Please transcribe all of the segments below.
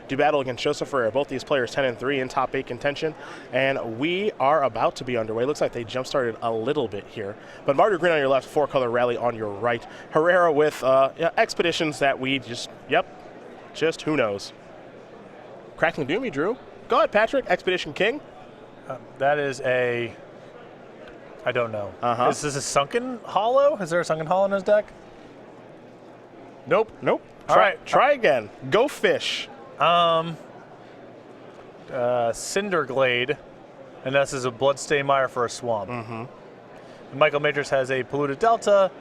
do battle against Joseph Herrera. Both these players 10-3 in top 8 contention, and we are about to be underway. Looks like they jump-started a little bit here. But Martyr Green on your left, 4-color Rally on your right. Herrera with expeditions that we just who knows. Crackling Doom, you drew. Go ahead, Patrick. Expedition King. That is a... I don't know. Is this a Sunken Hollow? Is there a Sunken Hollow in his deck? Nope. Try again. Go fish. Cinderglade, and this is a Bloodstain Mire for a swamp. And Michael Majors has a Polluted Delta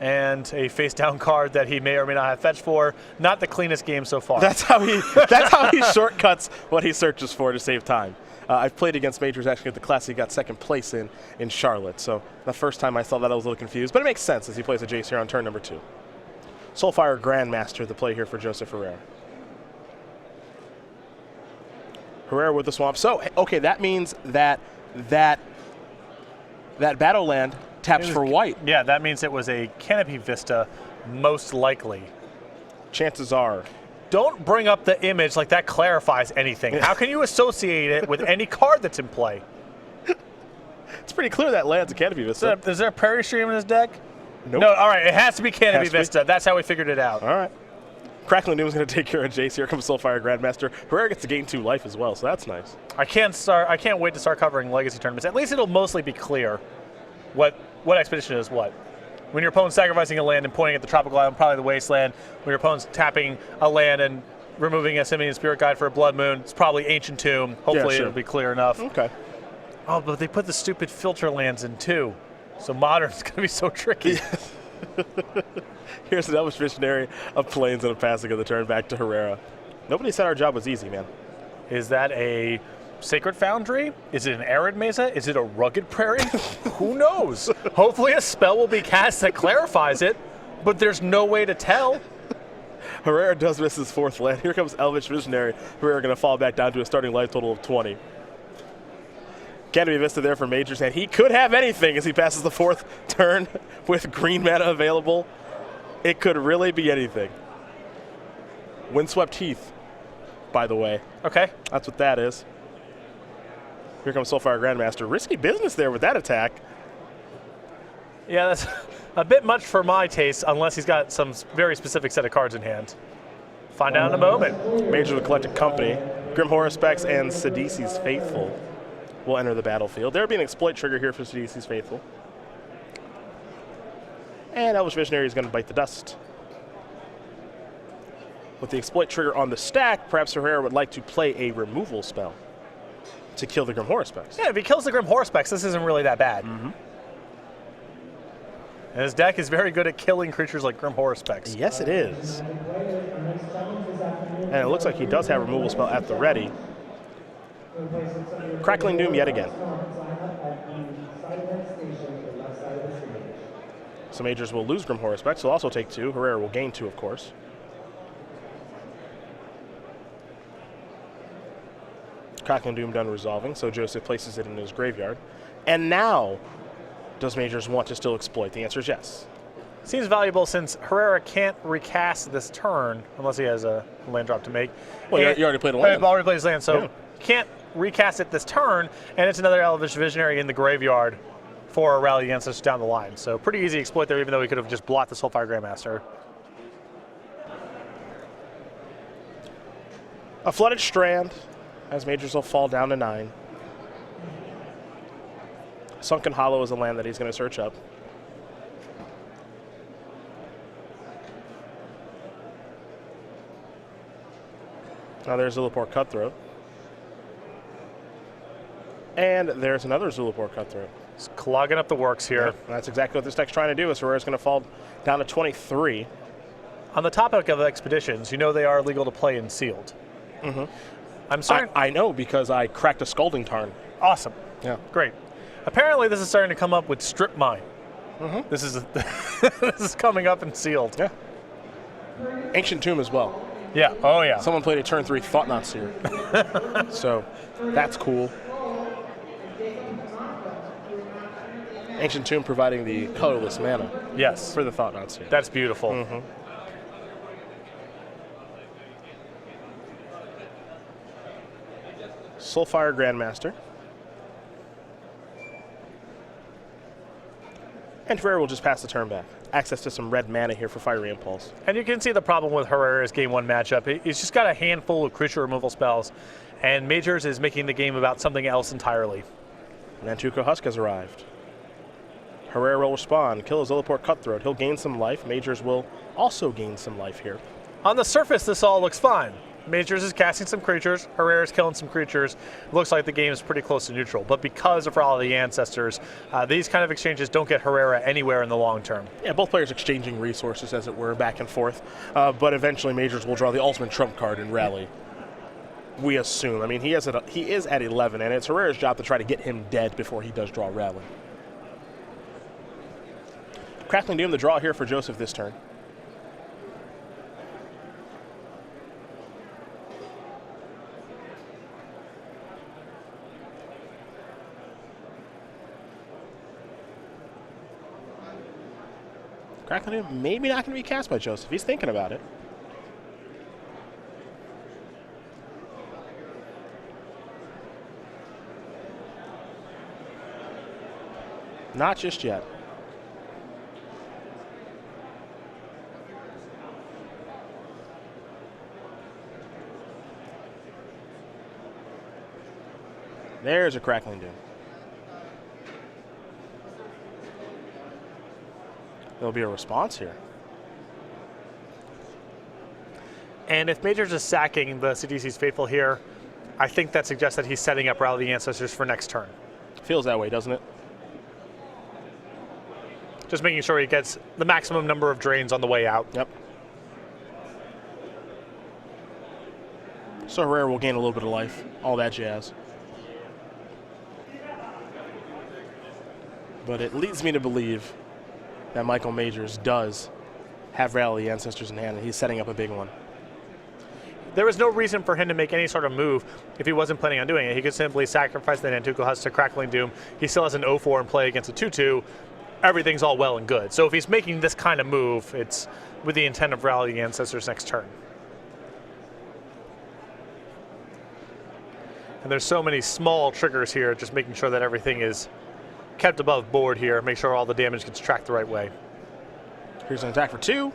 and a face-down card that he may or may not have fetched for. Not the cleanest game so far. That's how he shortcuts what he searches for to save time. I've played against Majors actually at the class he got second place in Charlotte. So the first time I saw that I was a little confused, but it makes sense as he plays a Jace here on turn number 2. Soulfire Grandmaster, the play here for Joseph Herrera. Herrera with the swamp. So, okay, that means that battle land taps for white. Yeah, that means it was a Canopy Vista, most likely. Chances are. Don't bring up the image like that clarifies anything. How can you associate it with any card that's in play? It's pretty clear that land's a Canopy Vista. Is there a Prairie Stream in his deck? Nope. No, all right, it has to be Canopy Vista. That's how we figured it out. All right. Crackling Doom is going to take care of Jace. Here comes Soulfire Grandmaster. Herrera gets to gain 2 life as well, so that's nice. I can't wait to start covering Legacy tournaments. At least it'll mostly be clear what Expedition is what. When your opponent's sacrificing a land and pointing at the Tropical Island, probably the Wasteland. When your opponent's tapping a land and removing a Simian Spirit Guide for a Blood Moon, it's probably Ancient Tomb. Hopefully it'll be clear enough. Okay. Oh, but they put the stupid filter lands in too. So Modern's going to be so tricky. Here's an Elvish Visionary, a Plains, and a passing of the turn back to Herrera. Nobody said our job was easy, man. Is that a Sacred Foundry? Is it an Arid Mesa? Is it a Rugged Prairie? Who knows? Hopefully a spell will be cast that clarifies it, but there's no way to tell. Herrera does miss his 4th land. Here comes Elvish Visionary. Herrera going to fall back down to a starting life total of 20. Canopy Vista there for Majors, and he could have anything as he passes the 4th turn with green mana available. It could really be anything. Windswept Heath, by the way. Okay. That's what that is. Here comes Soulfire Grandmaster. Risky business there with that attack. Yeah, that's a bit much for my taste, unless he's got some very specific set of cards in hand. Find out in a moment. Major with Collected Company. Grim Horror Specs and Sidisi's Faithful will enter the battlefield. There'll be an exploit trigger here for Sidisi's Faithful. And Elvish Visionary is going to bite the dust. With the exploit trigger on the stack, perhaps Herrera would like to play a removal spell to kill the Grim Horror Specs. Yeah, if he kills the Grim Horror Specs, this isn't really that bad. And his deck is very good at killing creatures like Grim Horror Specs. Yes, it is. And it looks like he does have a removal spell at the ready. Crackling Doom yet again. So Majors will lose Grim Horror Specs. He'll also take 2. Herrera will gain 2, of course. Crackling Doom done resolving, so Joseph places it in his graveyard. And now, does Majors want to still exploit? The answer is yes. Seems valuable since Herrera can't recast this turn unless he has a land drop to make. Well, you already played a land. I've already played his land, so can't recast it this turn, and it's another Elvish Visionary in the graveyard for a rally against us down the line. So pretty easy exploit there, even though we could have just blocked the Soulfire Grandmaster. A Flooded Strand, as Majors will fall down to 9. Sunken Hollow is a land that he's going to search up. Now there's Zulaport Cutthroat. And there's another Zulaport Cutthroat. It's clogging up the works here. Yeah, that's exactly what this deck's trying to do. Is Herrera's going to fall down to 23. On the topic of expeditions, you know they are legal to play in sealed. I'm sorry. I know because I cracked a Scalding Tarn. Awesome. Yeah. Great. Apparently this is starting to come up with Strip Mine. This is this is coming up in sealed. Yeah. Ancient Tomb as well. Yeah. Oh yeah. Someone played a turn 3 Thought-Knot Seer. So that's cool. Ancient Tomb providing the colorless mana. Yes. For the Thought-Knot Seer. That's beautiful. Soulfire Grandmaster. And Herrera will just pass the turn back. Access to some red mana here for Fiery Impulse. And you can see the problem with Herrera's Game 1 matchup. He's just got a handful of creature removal spells, and Majors is making the game about something else entirely. Nantuko Husk has arrived. Herrera will respond, kill his Illiport Cutthroat. He'll gain some life. Majors will also gain some life here. On the surface, this all looks fine. Majors is casting some creatures, Herrera's killing some creatures. It looks like the game is pretty close to neutral, but because of Rally of the Ancestors, these kind of exchanges don't get Herrera anywhere in the long term. Yeah, both players exchanging resources, as it were, back and forth, but eventually Majors will draw the ultimate trump card in Rally. We assume. I mean, he is at 11, and it's Herrera's job to try to get him dead before he does draw Rally. Crackling Doom, the draw here for Joseph this turn. Crackling Doom maybe not going to be cast by Joseph. He's thinking about it. Not just yet. There's a Crackling Doom. There'll be a response here. And if Majors is sacking the CDC's Faithful here, I think that suggests that he's setting up Rally of the Ancestors for next turn. Feels that way, doesn't it? Just making sure he gets the maximum number of drains on the way out. Yep. So Herrera will gain a little bit of life. All that jazz. But it leads me to believe that Michael Majors does have Rally of the Ancestors in hand, and he's setting up a big one. There was no reason for him to make any sort of move if he wasn't planning on doing it. He could simply sacrifice the Nantuko Husk to Crackling Doom. He still has an 0-4 in play against a 2-2. Everything's all well and good. So if he's making this kind of move, it's with the intent of Rally of the Ancestors next turn. And there's so many small triggers here, just making sure that everything is kept above board here. Make sure all the damage gets tracked the right way. Here's an attack for 2.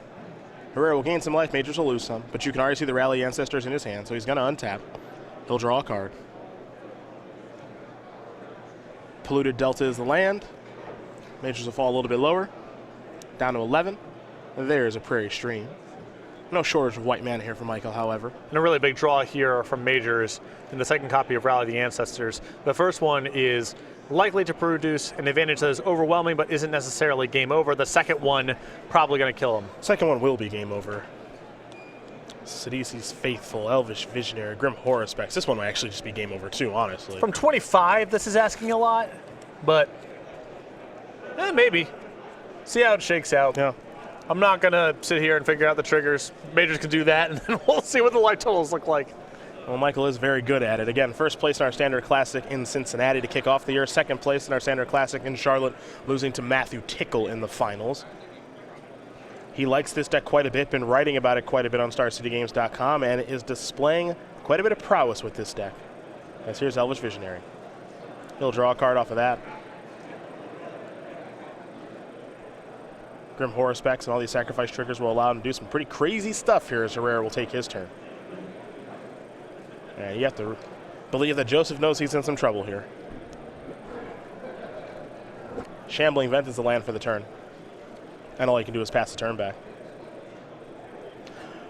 Herrera will gain some life, Majors will lose some, but you can already see the Rally Ancestors in his hand, so he's going to untap. He'll draw a card. Polluted Delta is the land. Majors will fall a little bit lower, down to 11. There's a Prairie Stream. No shortage of white mana here for Michael, however. And a really big draw here from Majors in the second copy of Rally of the Ancestors. The first one is likely to produce an advantage that is overwhelming but isn't necessarily game over. The second one probably going to kill him. Second one will be game over. Sidisi's Faithful, Elvish Visionary, Grim Horror Specs. This one might actually just be game over too, honestly. From 25, this is asking a lot, but maybe. See how it shakes out. Yeah. I'm not going to sit here and figure out the triggers. Majors can do that, and then we'll see what the life totals look like. Well, Michael is very good at it. Again, first place in our Standard Classic in Cincinnati to kick off the year. Second place in our Standard Classic in Charlotte, losing to Matthew Tickle in the finals. He likes this deck quite a bit, been writing about it quite a bit on StarCityGames.com, and is displaying quite a bit of prowess with this deck. As here's Elvish Visionary. He'll draw a card off of that. Grim Horror Specs and all these sacrifice triggers will allow him to do some pretty crazy stuff here as Herrera will take his turn. And you have to believe that Joseph knows he's in some trouble here. Shambling Vent is the land for the turn. And all he can do is pass the turn back.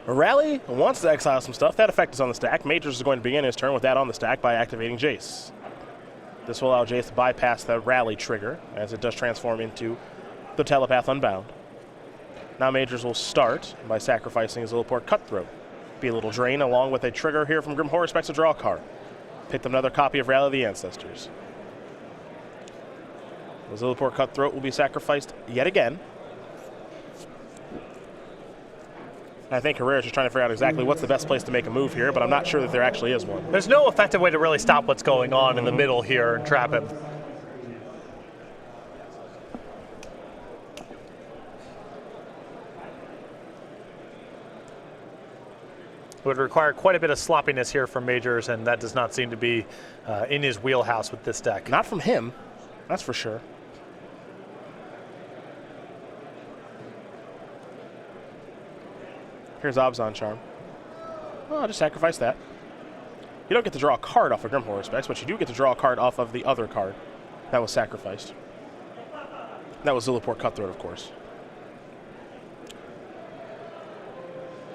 Rally wants to exile some stuff. That effect is on the stack. Majors is going to begin his turn with that on the stack by activating Jace. This will allow Jace to bypass the Rally trigger, as it does transform into the Telepath Unbound. Now Majors will start by sacrificing his Illiport Cutthroat. Be a little drain along with a trigger here from Grim Horror Specs to draw a card. Pick up another copy of Rally of the Ancestors. The Illiport Cutthroat will be sacrificed yet again. I think Herrera's just trying to figure out exactly what's the best place to make a move here, but I'm not sure that there actually is one. There's no effective way to really stop what's going on in the middle here and trap him. It would require quite a bit of sloppiness here from Majors, and that does not seem to be in his wheelhouse with this deck. Not from him, that's for sure. Here's Abzan Charm. Well, I'll just sacrifice that. You don't get to draw a card off of Grimhorror Specs, but you do get to draw a card off of the other card that was sacrificed. That was Zulaport Cutthroat, of course.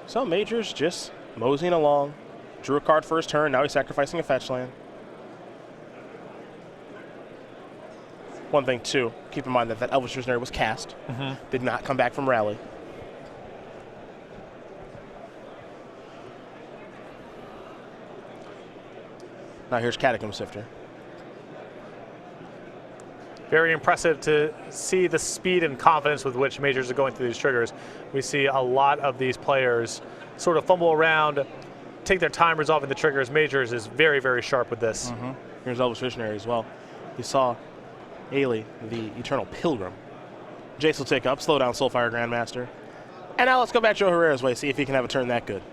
So Majors just moseying along. Drew a card for his turn, now he's sacrificing a fetch land. One thing, too, keep in mind that Elvish Visionary was cast. Did not come back from Rally. Now here's Catacomb Sifter. Very impressive to see the speed and confidence with which Majors are going through these triggers. We see a lot of these players sort of fumble around, take their time resolving the triggers. Majors is very, very sharp with this. Here's Elvish Visionary as well. You saw Ailey, the Eternal Pilgrim. Jace will take up, slow down Soulfire Grandmaster. And now let's go back Joe Herrera's way, see if he can have a turn that good.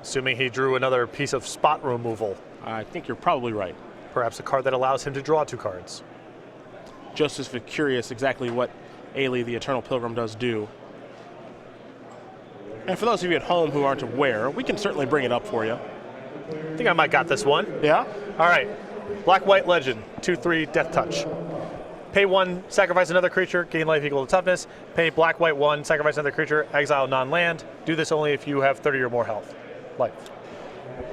Assuming he drew another piece of spot removal. I think you're probably right. Perhaps a card that allows him to draw 2 cards. Just curious exactly what Ailey, the Eternal Pilgrim, does do. And for those of you at home who aren't aware, we can certainly bring it up for you. I think I might got this one. Yeah? All right. Black-White Legend, 2/3 Death Touch. Pay 1, sacrifice another creature, gain life equal to toughness. Pay Black-White 1, sacrifice another creature, exile non-land. Do this only if you have 30 or more health. Life.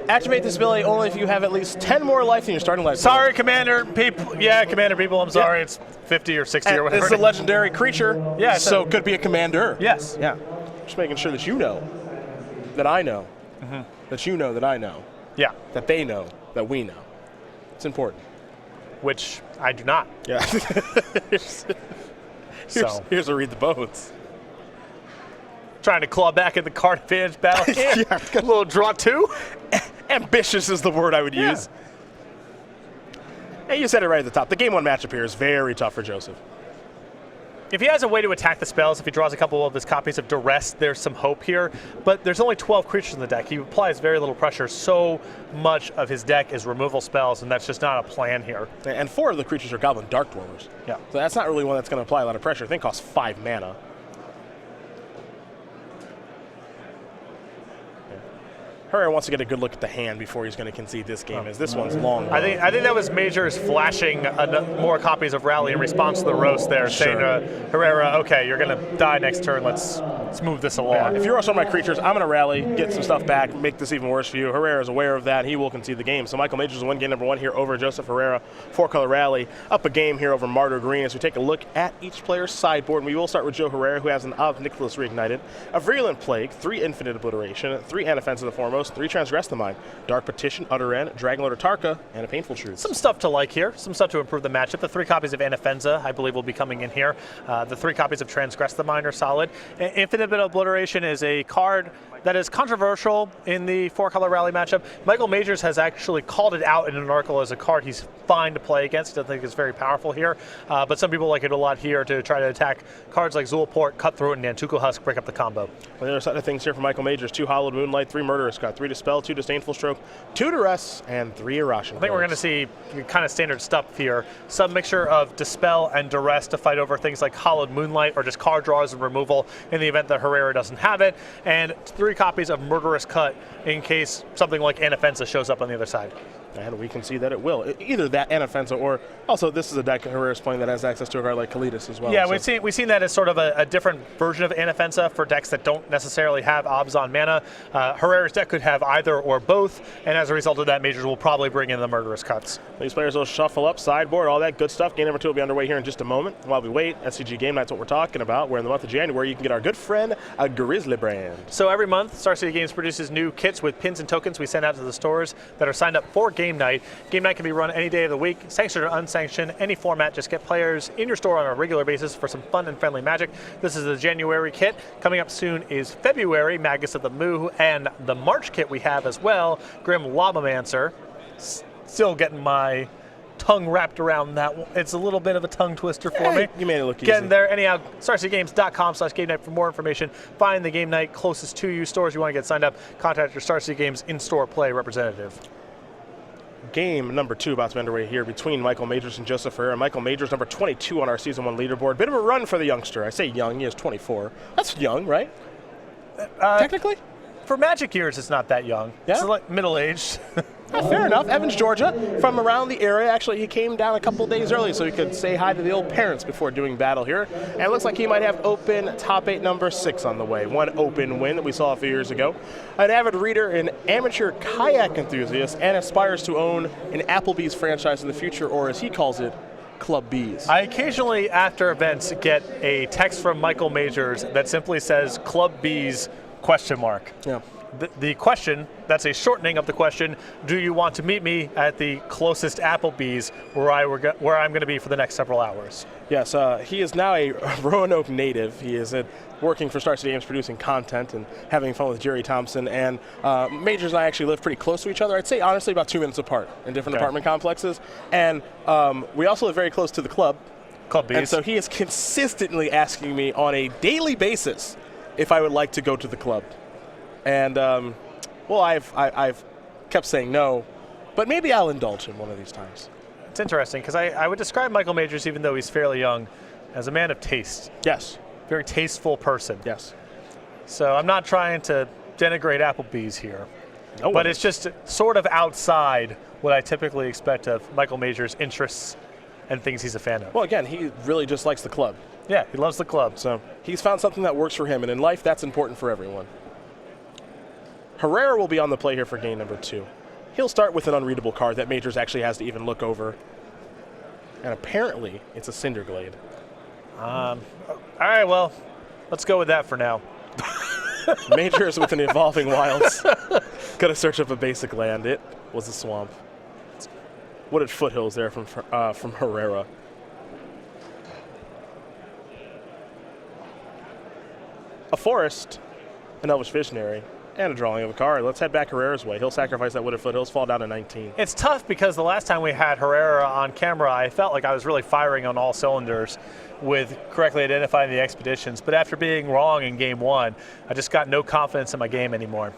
Activate this ability only if you have at least 10 more life than your starting life. Sorry, Commander people. Yeah, Commander people, I'm sorry. It's 50 or 60 or whatever. This is a legendary creature, yeah, so could be a commander. Yes. Yeah. Just making sure that you know, that I know, that you know, that I know, Yeah. that they know, that we know. It's important. Which I do not. Yeah. Here's a Read the Bones. Trying to claw back in the card advantage battle. Yeah. A little draw 2. Ambitious is the word I would use. And you said it right at the top. The game 1 matchup here is very tough for Joseph. If he has a way to attack the spells, if he draws a couple of his copies of Duress, there's some hope here. But there's only 12 creatures in the deck. He applies very little pressure. So much of his deck is removal spells, and that's just not a plan here. And 4 of the creatures are Goblin Dark Dwellers. Yeah. So that's not really one that's going to apply a lot of pressure. I think it costs 5 mana. Herrera wants to get a good look at the hand before he's going to concede this game, as this one's long. I think that was Majors flashing more copies of Rally in response to the roast there, saying to Herrera, okay, you're going to die next turn, let's move this along. Yeah, if you roast on my creatures, I'm going to rally, get some stuff back, make this even worse for you. Herrera is aware of that, he will concede the game. So Michael Majors will win game number 1 here over Joseph Herrera. 4-color Rally, up a game here over Martyr Green as we take a look at each player's sideboard. And we will start with Joe Herrera, who has an Of Nicholas Reignited, a Virulent Plague, 3 Infinite Obliteration, 3 Inoffensive the Foremost, 3 Transgress the Mind, Dark Petition, Utter End, Dragonlord Atarka, and a Painful Truth. Some stuff to like here, some stuff to improve the matchup. The 3 copies of Anafenza, I believe, will be coming in here. The 3 copies of Transgress the Mind are solid. Infinite Obliteration is a card that is controversial in the 4-color Rally matchup. Michael Majors has actually called it out in an article as a card he's fine to play against. I think it's very powerful here, but some people like it a lot here to try to attack cards like Zulaport, Cutthroat, and Nantuko Husk, break up the combo. Well, the other side of things here for Michael Majors: 2 Hollowed Moonlight, 3 Murderous Cut, 3 Dispel, 2 Disdainful Stroke, 2 Duress, and 3 Irrational. I think we're going to see kind of standard stuff here. Some mixture of Dispel and Duress to fight over things like Hollowed Moonlight or just card draws and removal in the event that Herrera doesn't have it, and 3 copies of Murderous Cut in case something like Anafenza shows up on the other side. And we can see that it will. Either that and Anafenza, or also this is a deck Herrera's playing that has access to a card like Kalidas as well. Yeah, so. we've seen that as sort of a different version of Anafenza for decks that don't necessarily have Abzan mana. Herrera's deck could have either or both, and as a result of that, Majors will probably bring in the Murderous Cuts. These players will shuffle up, sideboard, all that good stuff. Game number 2 will be underway here in just a moment. While we wait, SCG Game Night's what we're talking about, where in the month of January you can get our good friend, a Grizzly Brand. So every month, Star City Games produces new kits with pins and tokens we send out to the stores that are signed up for Game Night. Game Night can be run any day of the week, sanctioned or unsanctioned, any format. Just get players in your store on a regular basis for some fun and friendly magic. This is the January kit. Coming up soon is February, Magus of the Moo, and the March kit we have as well, Grim Lobomancer. Still getting my tongue wrapped around that one. It's a little bit of a tongue twister for me. You made it look easy. Getting there. Anyhow, StarCityGames.com/game night for more information. Find the game night closest to you. Stores you want to get signed up. Contact your Star City Games in-store play representative. Game number 2 about to be underway here between Michael Majors and Joseph Herrera. Michael Majors, number 22 on our Season 1 leaderboard. Bit of a run for the youngster. I say young, he is 24. That's young, right? Technically? For Magic years, it's not that young. Yeah? It's like middle-aged. Fair enough. Evans, Georgia, from around the area. Actually, he came down a couple days early so he could say hi to the old parents before doing battle here. And it looks like he might have open top 8 number 6 on the way. One open win that we saw a few years ago. An avid reader, an amateur kayak enthusiast, and aspires to own an Applebee's franchise in the future, or as he calls it, Club Bees. I occasionally, after events, get a text from Michael Majors that simply says Club Bees ? Yeah. The question, that's a shortening of the question, do you want to meet me at the closest Applebee's where I'm going to be for the next several hours? Yes, he is now a Roanoke native. He is working for Star City Games, producing content and having fun with Jerry Thompson. And Majors and I actually live pretty close to each other. I'd say, honestly, about 2 minutes apart in different apartment complexes. And we also live very close to the club. Club Bees. And so he is consistently asking me on a daily basis if I would like to go to the club. And, well, I've kept saying no, but maybe I'll indulge him one of these times. It's interesting, because I would describe Michael Majors, even though he's fairly young, as a man of taste. Yes. Very tasteful person. Yes. So I'm not trying to denigrate Applebee's here. No, but it's just sort of outside what I typically expect of Michael Majors' interests and things he's a fan of. Well, again, he really just likes the club. Yeah, he loves the club. So he's found something that works for him, and in life, that's important for everyone. Herrera will be on the play here for game number 2. He'll start with an unreadable card that Majors actually has to even look over. And apparently, it's a Cinderglade. All right, well, let's go with that for now. Majors with an Evolving Wilds. Gonna search up a basic land. It was a swamp. Wooded foothills there from Herrera. A forest, an Elvish Visionary, and a drawing of a card. Let's head back Herrera's way. He'll sacrifice that Wooded Foothills, fall down to 19. It's tough because the last time we had Herrera on camera, I felt like I was really firing on all cylinders with correctly identifying the expeditions. But after being wrong in game 1, I just got no confidence in my game anymore.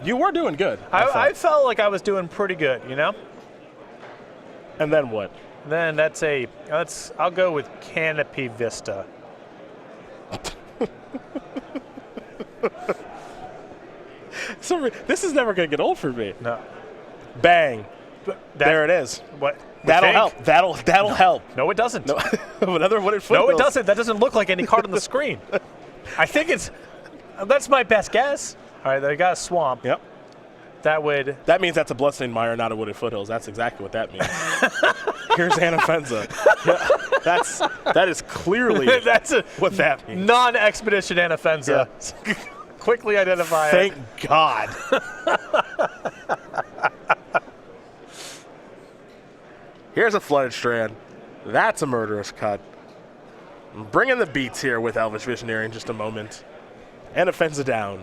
You were doing good. I felt like I was doing pretty good, you know? And then what? Then I'll go with Canopy Vista. So this is never going to get old for me. No. Bang. There it is. What? That'll help. That'll help. No, it doesn't. No. Another Wooded Foothills. No, it doesn't. That doesn't look like any card on the screen. I think that's my best guess. All right, they got a swamp. Yep. That means that's a Bloodstained Mire, not a Wooded Foothills. That's exactly what that means. Here's Anafenza. Yeah, that is clearly what that means. Non-expedition Anafenza. Yeah. Quickly identify Thank God. Here's a Flooded Strand. That's a Murderous Cut. I'm bringing the beats here with Elvish Visionary in just a moment. Anafenza down.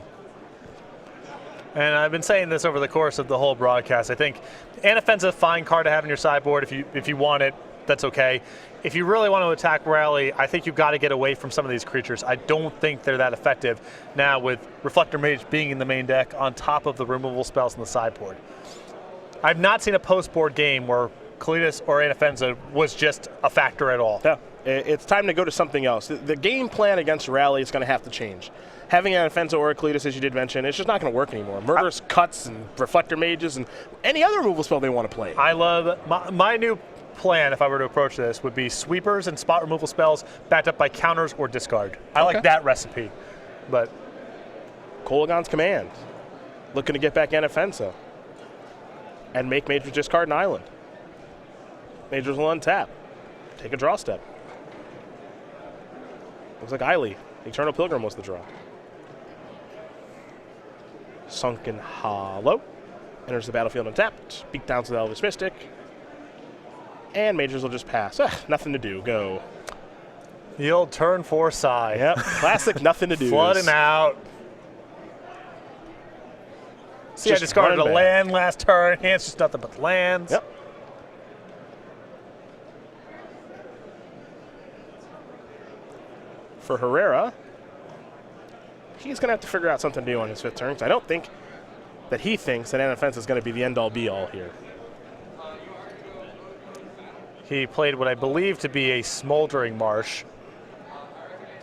And I've been saying this over the course of the whole broadcast. I think Anafenza is a fine card to have in your sideboard. If you want it, that's okay. If you really want to attack Rally, I think you've got to get away from some of these creatures. I don't think they're that effective now with Reflector Mage being in the main deck on top of the removal spells in the sideboard. I've not seen a post-board game where Kalitas or Anafenza was just a factor at all. Yeah, it's time to go to something else. The game plan against Rally is going to have to change. Having an Anafenza or a Kalitas, as you did mention, it's just not going to work anymore. Murderous Cuts and Reflector Mages and any other removal spell they want to play. I love my new plan, if I were to approach this, would be sweepers and spot removal spells backed up by counters or discard. I like that recipe. But Kolaghan's Command, looking to get back Anafenza and make Majors discard an island. Majors will untap, take a draw step. Looks like Eiley, Eternal Pilgrim was the draw. Sunken Hollow enters the battlefield untapped. Beat down to the Elvish Mystic. And Majors will just pass. Nothing to do. Go. The old turn 4 sigh. Yep. Classic nothing to do. Flooding out. See, I discarded a land last turn. It's just nothing but lands. Yep. for Herrera. He's going to have to figure out something new on his 5th turn, because I don't think that he thinks that Anafenza is going to be the end-all, be-all here. He played what I believe to be a Smoldering Marsh.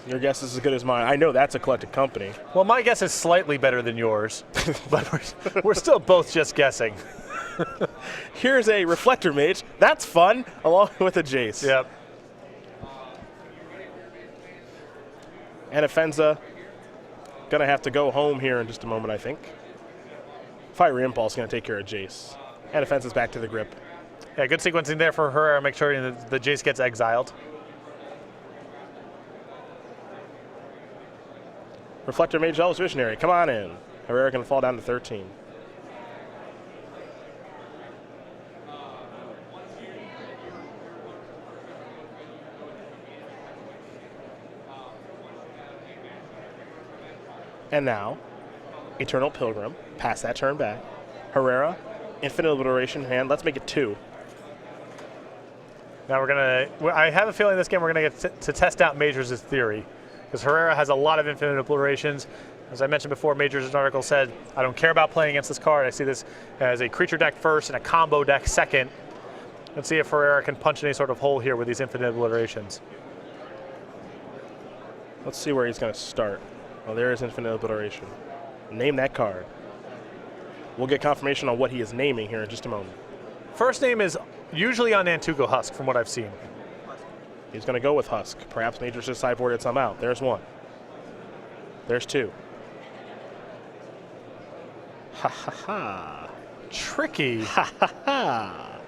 Your guess is as good as mine. I know that's a Collected Company. Well, my guess is slightly better than yours, but we're still both just guessing. Here's a Reflector Mage. That's fun, along with a Jace. Yep. Anafenza going to have to go home here in just a moment, I think. Fiery Impulse going to take care of Jace. Anafenza's back to the grip. Yeah, good sequencing there for Herrera. Make sure the Jace gets exiled. Reflector Mage, Elves Visionary, come on in. Herrera going to fall down to 13. And now, Eternal Pilgrim, pass that turn back. Herrera, Infinite Obliteration hand, let's make it 2. Now I have a feeling this game we're gonna get to test out Majors' theory, because Herrera has a lot of Infinite Obliterations. As I mentioned before, Majors' article said, I don't care about playing against this card. I see this as a creature deck first and a combo deck second. Let's see if Herrera can punch any sort of hole here with these Infinite Obliterations. Let's see where he's gonna start. Well, there is Infinite Obliteration. Name that card. We'll get confirmation on what he is naming here in just a moment. First name is usually on Nantuko Husk, from what I've seen. He's going to go with Husk. Perhaps Majors just sideboarded some out. There's 1. There's 2. Ha ha ha. Tricky. Ha ha ha.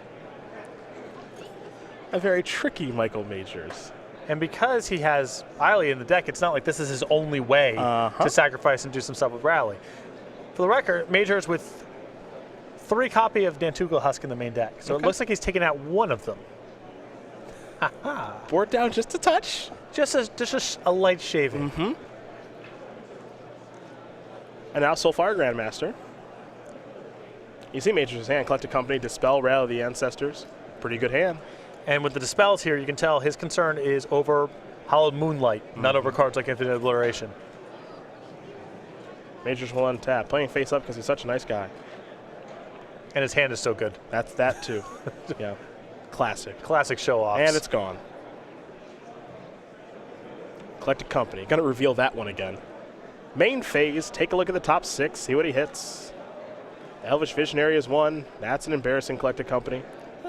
A very tricky Michael Majors. And because he has Eiley in the deck, it's not like this is his only way to sacrifice and do some stuff with Rally. For the record, Majors with 3 copy of Nantuko Husk in the main deck. So it looks like he's taken out 1 of them. Board down just a touch. Just a light shaving. Mm-hmm. And now Soulfire Grandmaster. You see Majors' hand, Collected Company, Dispel, Rally the Ancestors. Pretty good hand. And with the Dispels here, you can tell his concern is over Hallowed Moonlight, not over cards like Infinite Obliteration. Majors will untap, playing face up because he's such a nice guy. And his hand is so good. That's that too. Yeah. Classic. Classic show-offs. And it's gone. Collected Company. Going to reveal that one again. Main phase. Take a look at the top 6. See what he hits. Elvish Visionary is 1. That's an embarrassing Collected Company.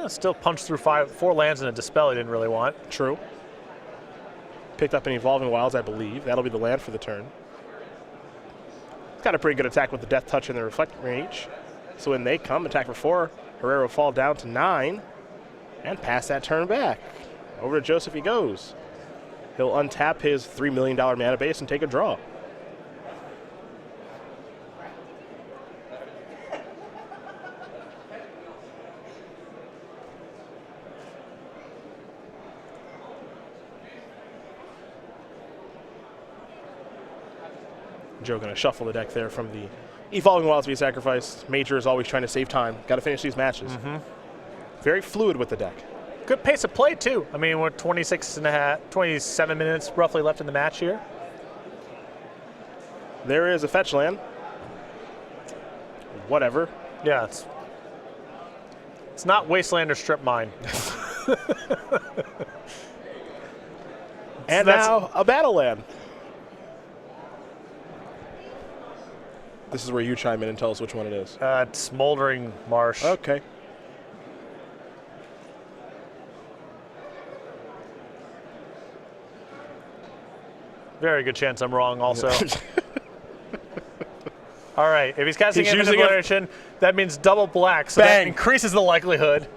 Still punched through 4 lands and a Dispel he didn't really want. True. Picked up an Evolving Wilds, I believe. That'll be the land for the turn. It's got a pretty good attack with the Death Touch and the Reflect Mage. So when they come, attack for 4. Herrera will fall down to 9 and pass that turn back. Over to Joseph he goes. He'll untap his $3 million mana base and take a draw. Joe going to shuffle the deck there from the Evolving Wilds to be sacrificed. Major is always trying to save time. Got to finish these matches. Very fluid with the deck. Good pace of play, too. I mean, we're 27 minutes roughly left in the match here. There is a fetch land. Whatever. Yeah, it's not Wasteland or Strip Mine. And now a battle land. This is where you chime in and tell us which one it is. It's Smoldering Marsh. Okay. Very good chance I'm wrong also. All right, if he's casting Infinite Obliteration, that means double black, so that increases the likelihood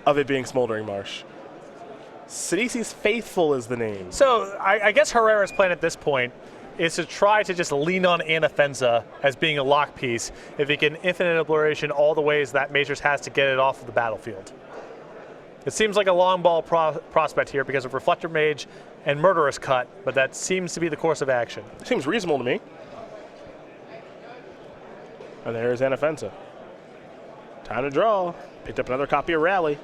of it being Smoldering Marsh. Sidisi's Faithful is the name. So I guess Herrera's plan at this point is to try to just lean on Anafenza as being a lock piece if he can Infinite Obliteration all the ways that Majors has to get it off of the battlefield. It seems like a long ball prospect here because of Reflector Mage and Murderous Cut, but that seems to be the course of action. Seems reasonable to me. And there's Anafenza. Time to draw. Picked up another copy of Rally.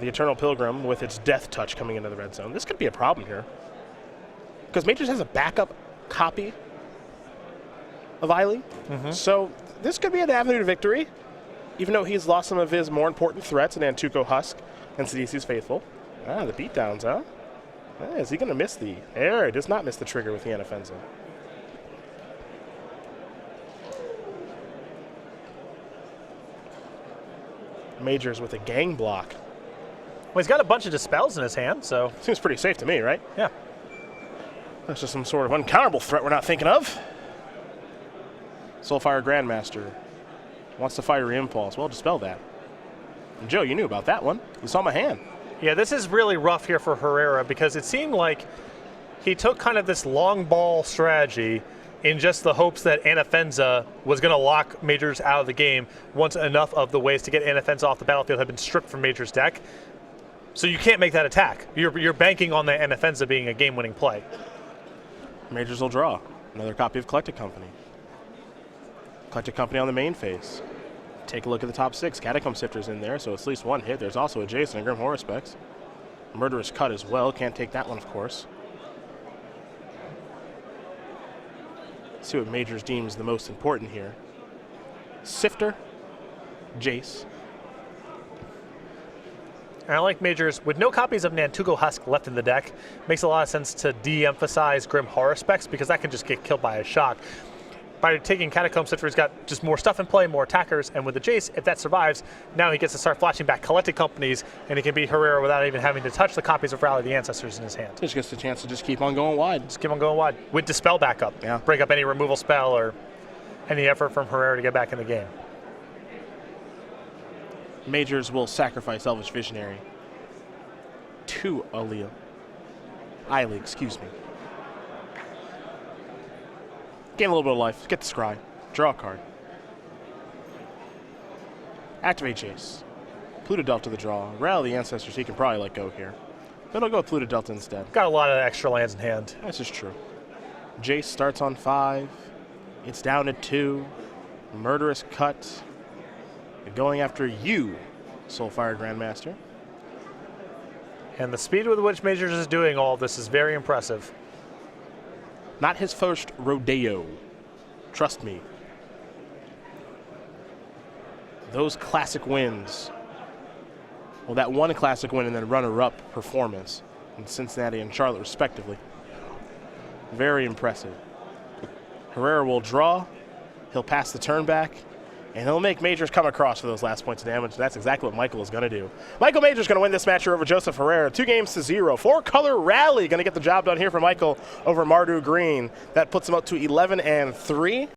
The Eternal Pilgrim with its Death Touch coming into the red zone. This could be a problem here. Because Majors has a backup copy of Eiley. So this could be an avenue to victory, even though he's lost some of his more important threats in Antuco Husk and Sidisi's Faithful. The beatdowns, huh? Is he going to miss the... He does not miss the trigger with the Anafenza. Majors with a gang block. Well, he's got a bunch of dispels in his hand, so... Seems pretty safe to me, right? Yeah. That's just some sort of uncounterable threat we're not thinking of. Soulfire Grandmaster wants to Fiery Impulse. Well, dispel that. And Joe, you knew about that one. You saw my hand. Yeah, this is really rough here for Herrera because it seemed like he took kind of this long ball strategy in just the hopes that Anafenza was going to lock Majors out of the game once enough of the ways to get Anafenza off the battlefield had been stripped from Majors' deck. So you can't make that attack. You're banking on the Anafenza being a game-winning play. Majors will draw. Another copy of Collected Company. Collected Company on the main phase. Take a look at the top 6. Catacomb Sifter's in there, so it's at least one hit. There's also a Jason and Grim Horror Specs. Murderous Cut as well. Can't take that one, of course. See what Majors deems the most important here. Sifter, Jace. And I like Majors, with no copies of Nantuko Husk left in the deck, makes a lot of sense to de-emphasize Grim Horror Specs because that can just get killed by a shock. By taking Catacomb Sifter, he's got just more stuff in play, more attackers, and with the Jace, if that survives, now he gets to start flashing back Collected Companies, and he can beat Herrera without even having to touch the copies of Rally the Ancestors in his hand. He just gets the chance to just keep on going wide. Just keep on going wide, with Dispel backup. Yeah. Break up any removal spell or any effort from Herrera to get back in the game. Majors will sacrifice Elvish Visionary to Eiley, excuse me. Gain a little bit of life. Get the Scry. Draw a card. Activate Jace. Pluto Delta the draw. Rally the Ancestors he can probably let go here. But I'll go with Pluto Delta instead. Got a lot of extra lands in hand. This is true. Jace starts on 5. It's down to 2. Murderous Cut. Going after you, Soulfire Grandmaster. And the speed with which Majors is doing all of this is very impressive. Not his first rodeo. Trust me. Those classic wins. Well, that one classic win and then runner-up performance in Cincinnati and Charlotte, respectively. Very impressive. Herrera will draw. He'll pass the turn back. And he'll make Majors come across for those last points of damage. That's exactly what Michael is going to do. Michael Majors going to win this match here over Joseph Herrera. 2-0. 4-color rally. Going to get the job done here for Michael over Mardu Green. That puts him up to 11-3.